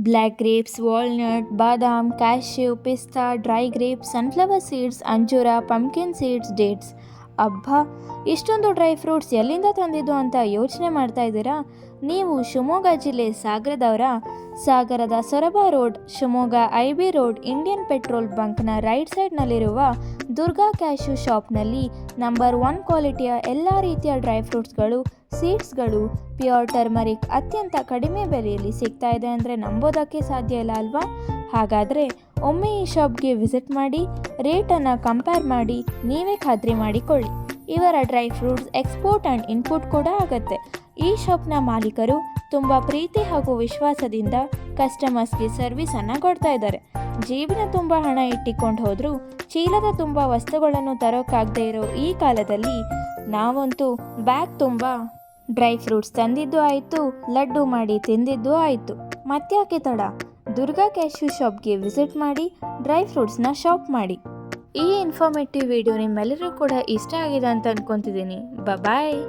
Black grapes, walnut, ಬಾದಾಮ್, cashew, ಪಿಸ್ತಾ, dry grapes, sunflower seeds, ಅಂಜೂರ, pumpkin seeds, dates. ಅಬ್ಬಾ, ಇಷ್ಟೊಂದು ಡ್ರೈ ಫ್ರೂಟ್ಸ್ ಎಲ್ಲಿಂದ ತಂದಿದ್ದು ಅಂತ ಯೋಚನೆ ಮಾಡ್ತಾ ಇದ್ದೀರಾ? ನೀವು ಶಿವಮೊಗ್ಗ ಜಿಲ್ಲೆ ಸಾಗರದವರ? ಸಾಗರದ Soraba road, Shivamogga IB road, Indian petrol ಬಂಕ್ನ ರೈಟ್ ಸೈಡ್ನಲ್ಲಿರುವ ದುರ್ಗಾ ಕ್ಯಾಶ್ಯೂ ಶಾಪ್ನಲ್ಲಿ ನಂಬರ್ 1 ಕ್ವಾಲಿಟಿಯ ಎಲ್ಲ ರೀತಿಯ ಡ್ರೈ ಫ್ರೂಟ್ಸ್ಗಳು, ಸೀಡ್ಸ್ಗಳು, ಪ್ಯೂರ್ ಟರ್ಮರಿಕ್ ಅತ್ಯಂತ ಕಡಿಮೆ ಬೆಲೆಯಲ್ಲಿ ಸಿಗ್ತಾ ಇದೆ ಅಂದರೆ ನಂಬೋದಕ್ಕೆ ಸಾಧ್ಯ ಇಲ್ಲ ಅಲ್ವಾ? ಹಾಗಾದರೆ ಒಮ್ಮೆ ಈ ಶಾಪ್ಗೆ ವಿಸಿಟ್ ಮಾಡಿ, ರೇಟನ್ನು ಕಂಪೇರ್ ಮಾಡಿ ನೀವೇ ಖಾತ್ರಿ ಮಾಡಿಕೊಳ್ಳಿ. ಇವರ dry fruits export and input ಕೂಡ ಆಗುತ್ತೆ. ಈ ಶಾಪ್ನ ಮಾಲೀಕರು ತುಂಬ ಪ್ರೀತಿ ಹಾಗೂ ವಿಶ್ವಾಸದಿಂದ ಕಸ್ಟಮರ್ಸ್ಗೆ ಸರ್ವಿಸನ್ನು ಕೊಡ್ತಾ ಇದ್ದಾರೆ. ಜೇಬಿನ ತುಂಬ ಹಣ ಇಟ್ಟಿಕೊಂಡು ಹೋದರೂ ಚೀಲದ ತುಂಬ ವಸ್ತುಗಳನ್ನು ತರೋಕ್ಕಾಗದೇ ಇರೋ ಈ ಕಾಲದಲ್ಲಿ ನಾವಂತೂ ಬ್ಯಾಗ್ ತುಂಬ ಡ್ರೈ ಫ್ರೂಟ್ಸ್ ತಂದಿದ್ದು ಆಯಿತು, ಲಡ್ಡು ಮಾಡಿ ತಿಂದಿದ್ದು ಆಯಿತು. ಮತ್ತ್ಯಾಕೆ ತಡ? ದುರ್ಗಾ ಕ್ಯಾಶ್ಯೂ ಶಾಪ್ಗೆ ವಿಸಿಟ್ ಮಾಡಿ, ಡ್ರೈ ಫ್ರೂಟ್ಸ್ನ ಶಾಪ್ ಮಾಡಿ. ಈ ಇನ್ಫಾರ್ಮೇಟಿವ್ ವಿಡಿಯೋ ನಿಮ್ಮೆಲ್ಲರಿಗೂ ಕೂಡ ಇಷ್ಟ ಆಗಿದೆ ಅಂತ ಅಂದ್ಕೊತಿದ್ದೀನಿ. ಬಾಯ್.